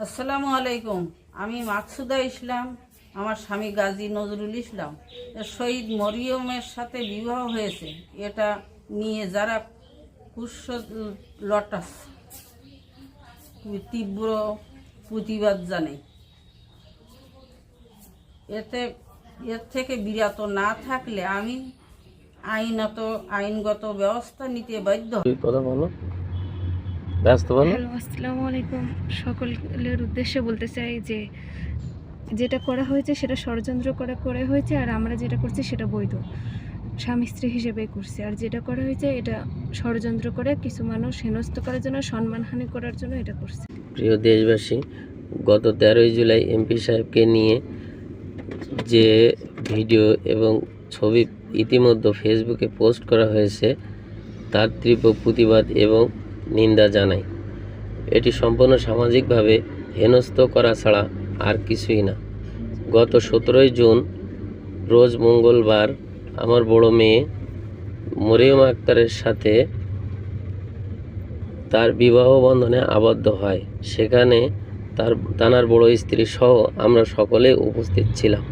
আসসালামু আলাইকুম। আমি মাকসুদা ইসলাম, আমার স্বামী গাজী নজরুল ইসলাম শহীদ মরিয়মের সাথে বিবাহ হয়েছে, এটা নিয়ে যারা কুৎস লটাস তীব্র প্রতিবাদ জানাই। এর থেকে বিরত না থাকলে আমি আইনগত ব্যবস্থা নিতে বাধ্য। হ্যালো, আসসালামু আলাইকুম। সকলের উদ্দেশ্যে বলতে চাই যে যেটা করা হয়েছে সেটা ষড়যন্ত্র করা হয়েছে, আর আমরা যেটা করছি সেটা বৈধ স্বামী স্ত্রী হিসেবে করছি। আর যেটা করা হয়েছে এটা ষড়যন্ত্র করে কিছু মানুষ হেনস্থ করার জন্য, সম্মানহানি করার জন্য এটা করছে। প্রিয় দেশবাসী, গত 13ই জুলাই এমপি সাহেবকে নিয়ে যে ভিডিও এবং ছবি ইতিমধ্যে ফেসবুকে পোস্ট করা হয়েছে তার তীব্র প্রতিবাদ এবং নিন্দা জানাই। এটি সম্পূর্ণ সামাজিকভাবে হেনস্থ করা ছাড়া আর কিছুই না। গত 17ই জুন রোজ মঙ্গলবার আমার বড় মেয়ে মরিয়ম আক্তারের সাথে তার বিবাহ বন্ধনে আবদ্ধ হয়। সেখানে তার বড় স্ত্রী সহ আমরা সকলে উপস্থিত ছিলাম।